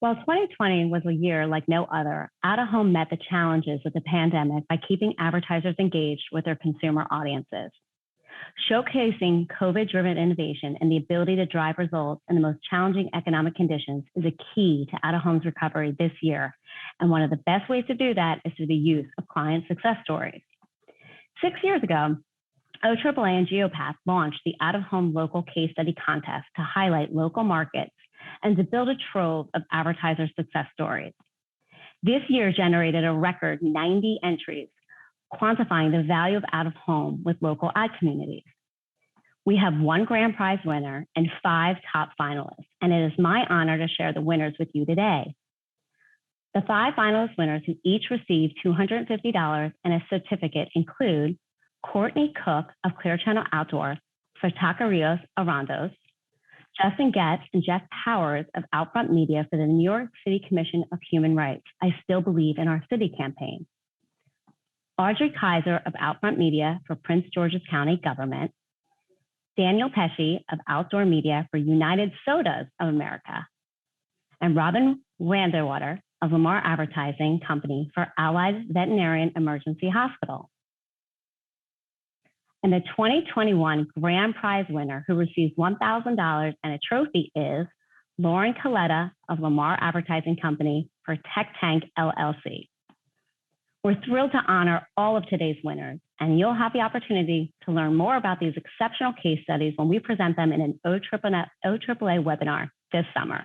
While 2020 was a year like no other, out-of-home met the challenges of the pandemic by keeping advertisers engaged with their consumer audiences. Showcasing COVID-driven innovation and the ability to drive results in the most challenging economic conditions is a key to out-of-home's recovery this year. And one of the best ways to do that is through the use of client success stories. 6 years ago, OAAA and Geopath launched the Out-of-Home Local Case Study Contest to highlight local markets and to build a trove of advertiser success stories. This year generated a record 90 entries, quantifying the value of out-of-home with local ad communities. We have one grand prize winner and 5 top finalists, and it is my honor to share the winners with you today. The 5 finalist winners who each received $250 and a certificate include Courtney Cook of Clear Channel Outdoor for Taquerios Arandos, Justin Getz and Jeff Powers of Outfront Media for the New York City Commission of Human Rights, I Still Believe in Our City campaign, Audrey Kaiser of Outfront Media for Prince George's County Government, Daniel Pesci of Outdoor Media for United Sodas of America, and Robin Randerwater of Lamar Advertising Company for Allied Veterinarian Emergency Hospital. And the 2021 grand prize winner who receives $1,000 and a trophy is Lauren Coletta of Lamar Advertising Company for Tech Tank LLC. We're thrilled to honor all of today's winners, and you'll have the opportunity to learn more about these exceptional case studies when we present them in an OAAA webinar this summer.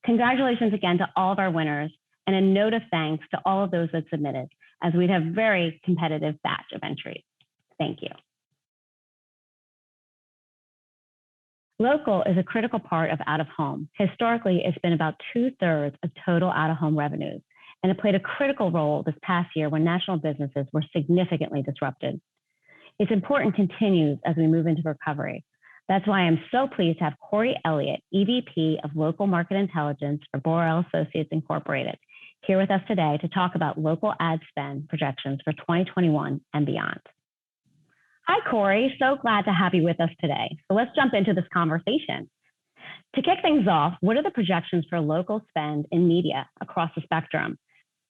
Congratulations again to all of our winners, and a note of thanks to all of those that submitted, as we'd have a very competitive batch of entries. Thank you. Local is a critical part of out-of-home. Historically, it's been about 2/3 of total out-of-home revenues, and it played a critical role this past year when national businesses were significantly disrupted. Its importance continues as we move into recovery. That's why I'm so pleased to have Corey Elliott, EVP of Local Market Intelligence for Borrell Associates Incorporated, here with us today to talk about local ad spend projections for 2021 and beyond. Hi, Corey. So glad to have you with us today. So let's jump into this conversation. To kick things off, what are the projections for local spend in media across the spectrum?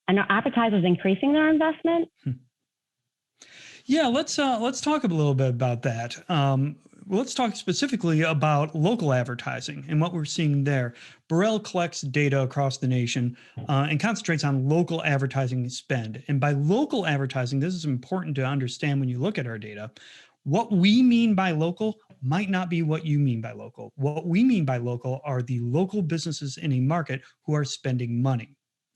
And are advertisers increasing their investment? Yeah, let's talk a little bit about that. Let's talk specifically about local advertising and what we're seeing there. Borrell collects data across the nation and concentrates on local advertising spend. And by local advertising, this is important to understand when you look at our data. What we mean by local might not be what you mean by local. What we mean by local are the local businesses in a market who are spending money.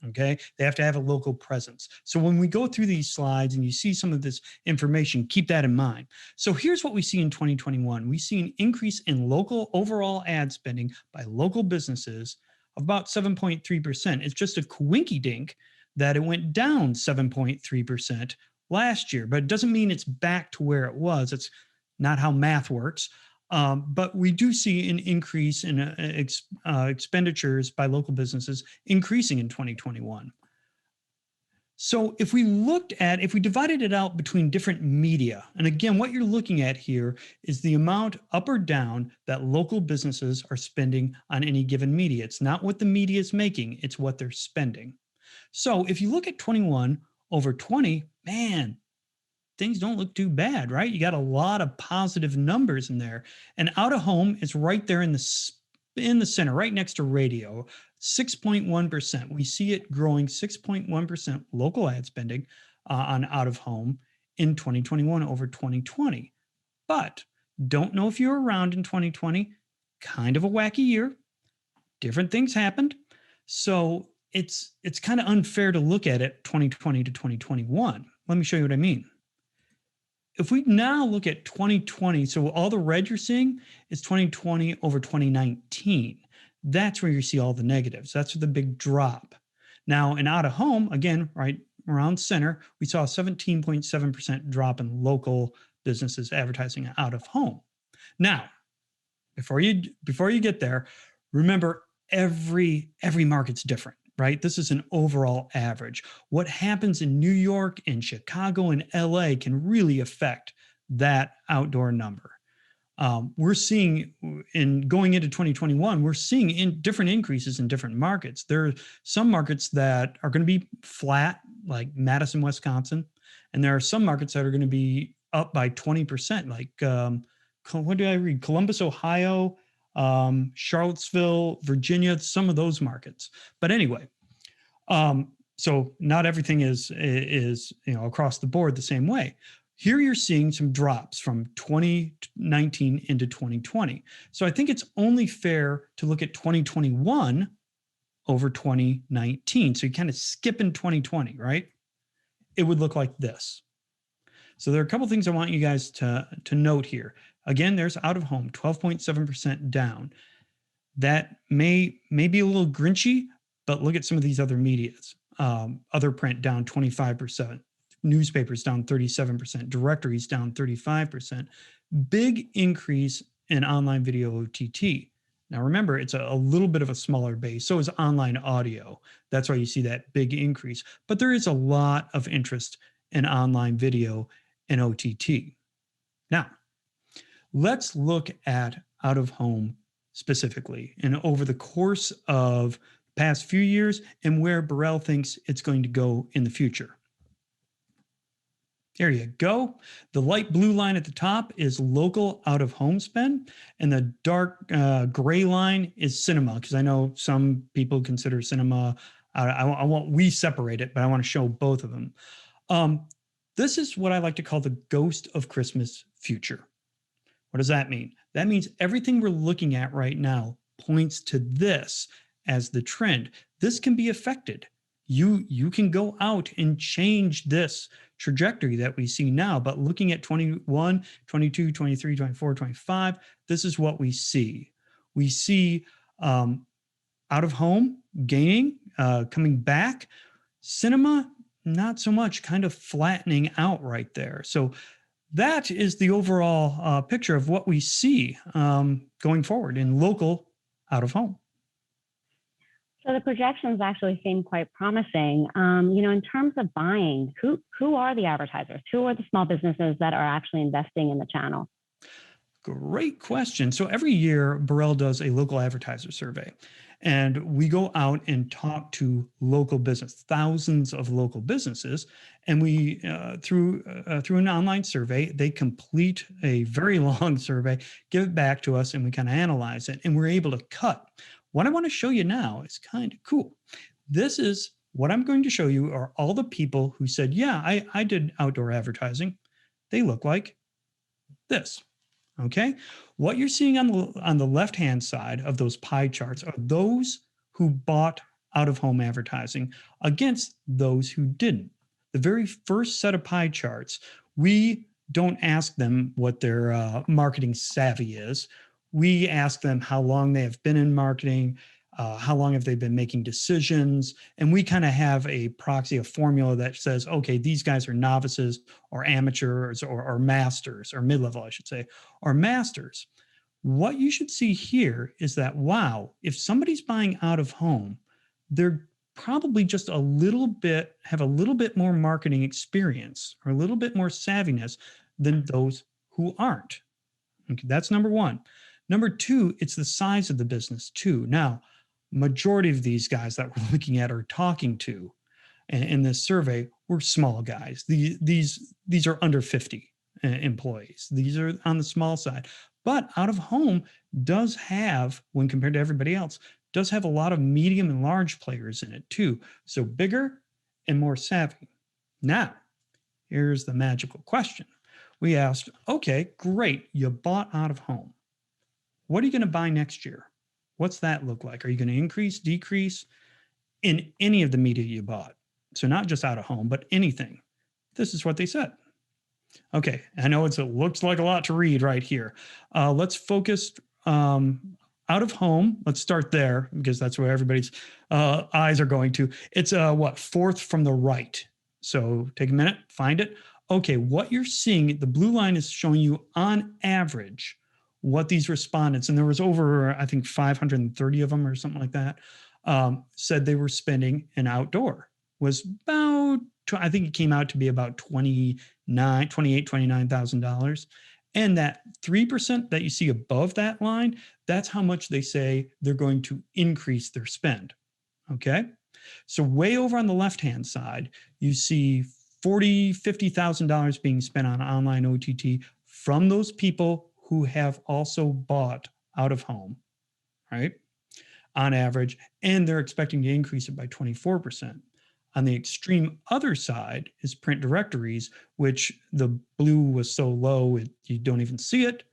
Okay, they have to have a local presence. So when we go through these slides and you see some of this information, keep that in mind. So here's what we see in 2021. We see an increase in local overall ad spending by local businesses of about 7.3%. It's just a coinky-dink that it went down 7.3% last year, but it doesn't mean it's back to where it was. It's not how math works. But we do see an increase in expenditures by local businesses increasing in 2021. So if we divided it out between different media, and again, what you're looking at here is the amount up or down that local businesses are spending on any given media. It's not what the media is making, it's what they're spending. So if you look at 21 over 20, man, things don't look too bad, right? You got a lot of positive numbers in there. And out of home is right there in the center, right next to radio, 6.1%. We see it growing 6.1% local ad spending on out of home in 2021 over 2020. But don't know if you were around in 2020, kind of a wacky year. Different things happened. So it's kind of unfair to look at it 2020 to 2021. Let me show you what I mean. If we now look at 2020, so all the red you're seeing is 2020 over 2019. That's where you see all the negatives. That's the big drop. Now, in out of home, again, right around center, we saw a 17.7% drop in local businesses advertising out of home. Now, before you get there, remember every market's different. Right? This is an overall average. What happens in New York and Chicago and LA can really affect that outdoor number. We're seeing in going into 2021, we're seeing in different increases in different markets. There are some markets that are going to be flat, like Madison, Wisconsin, and there are some markets that are going to be up by 20%, like what did I read? Columbus, Ohio, Charlottesville, Virginia, some of those markets. But anyway, so not everything is across the board the same way. Here you're seeing some drops from 2019 into 2020. So I think it's only fair to look at 2021 over 2019. So you kind of skip in 2020, right? It would look like this. So there are a couple things I want you guys to note here. Again, there's out of home, 12.7% down. That may be a little grinchy, but look at some of these other medias. Other print down 25%. Newspapers down 37%, directories down 35%, big increase in online video OTT. Now remember, it's a little bit of a smaller base, so is online audio. That's why you see that big increase. But there is a lot of interest in online video and OTT. Now, let's look at out of home specifically and over the course of the past few years and where Borrell thinks it's going to go in the future. There you go. The light blue line at the top is local out-of-home spend, and the dark gray line is cinema, because I know some people consider cinema, we separate it, but I want to show both of them. This is what I like to call the ghost of Christmas future. What does that mean? That means everything we're looking at right now points to this as the trend. This can be affected. You can go out and change this trajectory that we see now, but looking at 21, 22, 23, 24, 25, this is what we see. We see out of home gaining, coming back. Cinema, not so much, kind of flattening out right there. So that is the overall picture of what we see going forward in local out of home. So the projections actually seem quite promising. In terms of buying, who are the advertisers? Who are the small businesses that are actually investing in the channel? Great question. So every year, Borrell does a local advertiser survey, and we go out and talk to local business, thousands of local businesses, and we through an online survey, they complete a very long survey, give it back to us, and we kind of analyze it, and we're able to cut. What I want to show you now is kind of cool. This is what I'm going to show you are all the people who said, yeah, I did outdoor advertising. They look like this. Okay. What you're seeing on the left-hand side of those pie charts are those who bought out-of-home advertising against those who didn't. The very first set of pie charts, we don't ask them what their marketing savvy is. We ask them how long they have been in marketing, how long have they been making decisions, and we kind of have a proxy, a formula that says, okay, these guys are novices or amateurs or masters, or mid-level, I should say, or masters. What you should see here is that, wow, if somebody's buying out of home, they're probably just have a little bit more marketing experience or a little bit more savviness than those who aren't. Okay, that's number one. Number two, it's the size of the business too. Now, majority of these guys that we're looking at or talking to in this survey were small guys. These are under 50 employees. These are on the small side. But out of home does have, when compared to everybody else, does have a lot of medium and large players in it too. So bigger and more savvy. Now, here's the magical question. We asked, okay, great, you bought out of home. What are you going to buy next year? What's that look like? Are you going to increase, decrease in any of the media you bought? So not just out of home, but anything. This is what they said. Okay, I know it looks like a lot to read right here. Let's focus out of home. Let's start there because that's where everybody's eyes are going to. It's fourth from the right. So take a minute, find it. Okay, what you're seeing, the blue line is showing you on average what these respondents, and there was over, I think, 530 of them or something like that, said they were spending in outdoor. Was about, I think it came out to be about $29,000. And that 3% that you see above that line, that's how much they say they're going to increase their spend. Okay. So way over on the left-hand side, you see $50,000 being spent on online OTT from those people who have also bought out of home, right? On average, and they're expecting to increase it by 24%. On the extreme other side is print directories, which the blue was so low, you don't even see it.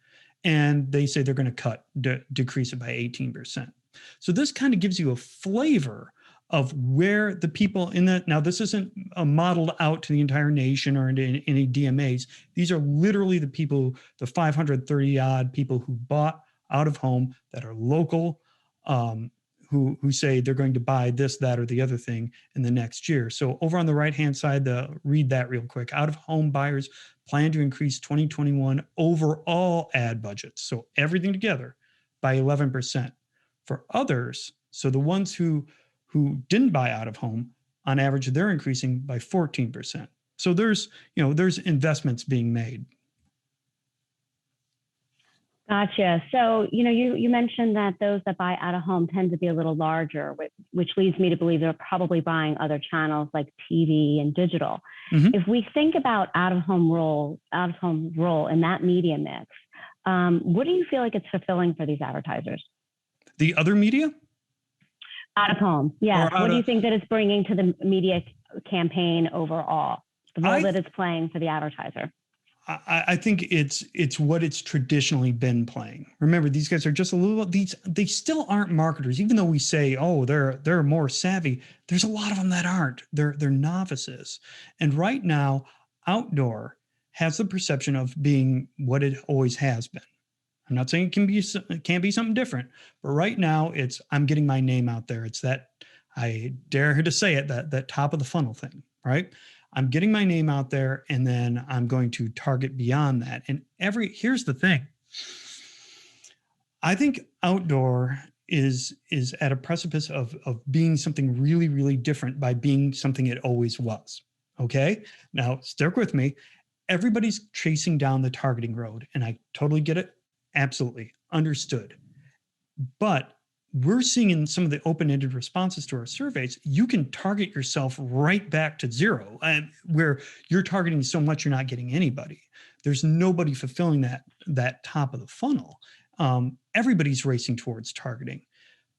And they say they're going to decrease it by 18%. So this kind of gives you a flavor of where the people in that, now this isn't modeled out to the entire nation or into any DMAs. These are literally the people, the 530 odd people who bought out of home that are local, who say they're going to buy this, that, or the other thing in the next year. So over on the right-hand side, read that real quick. Out-of-home buyers plan to increase 2021 overall ad budgets, so everything together, by 11%. For others, so the ones who didn't buy out of home, on average, they're increasing by 14%. So there's investments being made. Gotcha. So, you mentioned that those that buy out of home tend to be a little larger, which leads me to believe they're probably buying other channels like TV and digital. Mm-hmm. If we think about out of home role in that media mix, what do you feel like it's fulfilling for these advertisers? The other media? Out of home, yeah. What do you think that it's bringing to the media campaign overall? The role that it's playing for the advertiser? I think it's what it's traditionally been playing. Remember, these guys are just they still aren't marketers, even though we say, oh, they're more savvy. There's a lot of them that aren't. They're novices. And right now, outdoor has the perception of being what it always has been. I'm not saying it can't be something different, but right now I'm getting my name out there. It's that, I dare to say it, that top of the funnel thing, right? I'm getting my name out there, and then I'm going to target beyond that. And here's the thing. I think outdoor is at a precipice of being something really, really different by being something it always was. Okay. Now stick with me. Everybody's chasing down the targeting road, and I totally get it. Absolutely understood. But we're seeing in some of the open-ended responses to our surveys, you can target yourself right back to zero, where you're targeting so much you're not getting anybody. There's nobody fulfilling that top of the funnel. Everybody's racing towards targeting.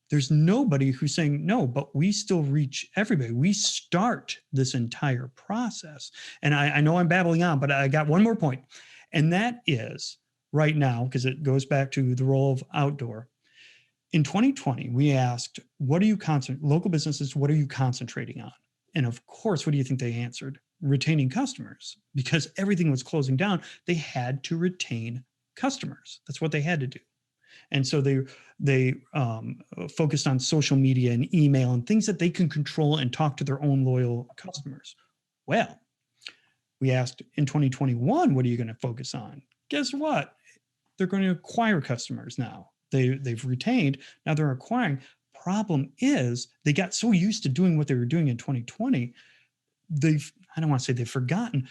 There's nobody who's saying, no, but we still reach everybody. We start this entire process. And I know I'm babbling on, but I got one more point. And that is right now, because it goes back to the role of outdoor. In 2020, we asked, local businesses, what are you concentrating on? And of course, what do you think they answered? Retaining customers. Because everything was closing down, they had to retain customers. That's what they had to do. And so they focused on social media and email and things that they can control and talk to their own loyal customers. Well, we asked in 2021, what are you going to focus on? Guess what? They're going to acquire customers now. They've retained, now they're acquiring. Problem is, they got so used to doing what they were doing in 2020, I don't want to say they've forgotten,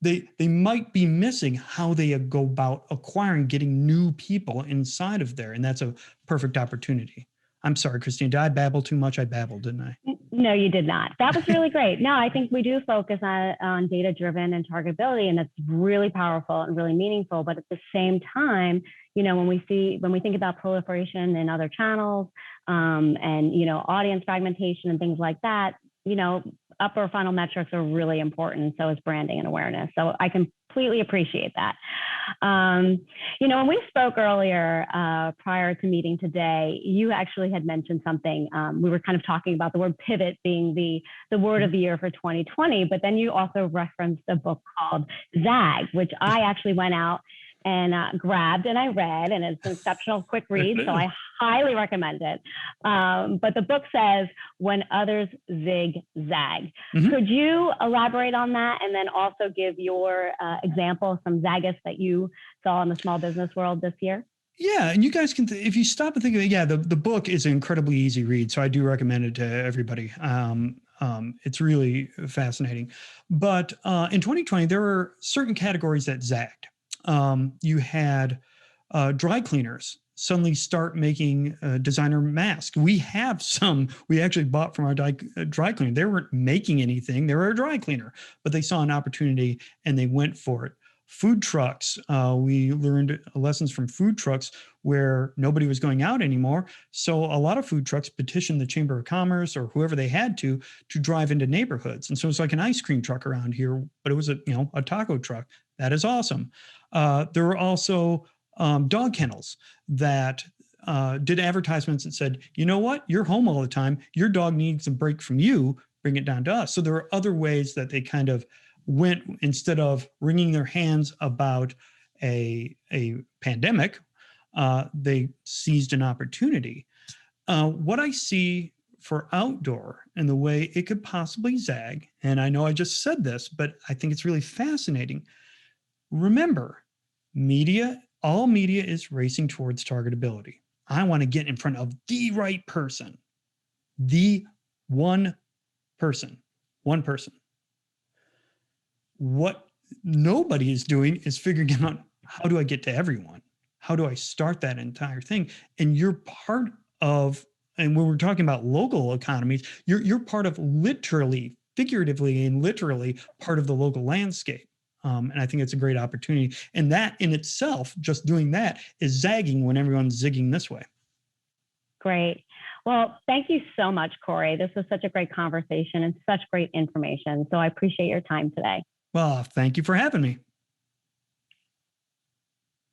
they might be missing how they go about acquiring, getting new people inside of there. And that's a perfect opportunity. I'm sorry, Christine, did I babble too much? I babbled, didn't I? No, you did not. That was really great. No, I think we do focus on data-driven and targetability, and that's really powerful and really meaningful. But at the same time, when we think about proliferation in other channels, and audience fragmentation and things like that, upper funnel metrics are really important. So is branding and awareness. So I completely appreciate that. When we spoke earlier, prior to meeting today, you actually had mentioned something. We were kind of talking about the word pivot being the word of the year for 2020, but then you also referenced a book called Zag, which I actually went out and grabbed and I read, and it's an exceptional quick read, so I highly recommend it. But the book says, when others zig zag. Mm-hmm. Could you elaborate on that and then also give your example of some zaggers that you saw in the small business world this year? Yeah, and you guys can, if you stop and think of it, the book is an incredibly easy read, so I do recommend it to everybody. It's really fascinating. But in 2020, there were certain categories that zagged. You had dry cleaners suddenly start making designer masks. We have some we actually bought from our dry cleaner. They weren't making anything. They were a dry cleaner, but they saw an opportunity and they went for it. Food trucks, we learned lessons from food trucks where nobody was going out anymore. So a lot of food trucks petitioned the Chamber of Commerce or whoever they had to drive into neighborhoods. And so it's like an ice cream truck around here, but it was a taco truck. That is awesome. There were also dog kennels that did advertisements that said, you know what, you're home all the time. Your dog needs a break from you. Bring it down to us. So there are other ways that they kind of went, instead of wringing their hands about a pandemic, they seized an opportunity. What I see for outdoor and the way it could possibly zag, and I know I just said this, but I think it's really fascinating. Remember, all media is racing towards targetability. I want to get in front of the right person, the one person. What nobody is doing is figuring out, how do I get to everyone? How do I start that entire thing? And you're part of, and when we're talking about local economies, you're part of, literally, figuratively and literally, part of the local landscape. And I think it's a great opportunity. And that in itself, just doing that, is zagging when everyone's zigging this way. Great. Well, thank you so much, Corey. This was such a great conversation and such great information. So I appreciate your time today. Well, thank you for having me.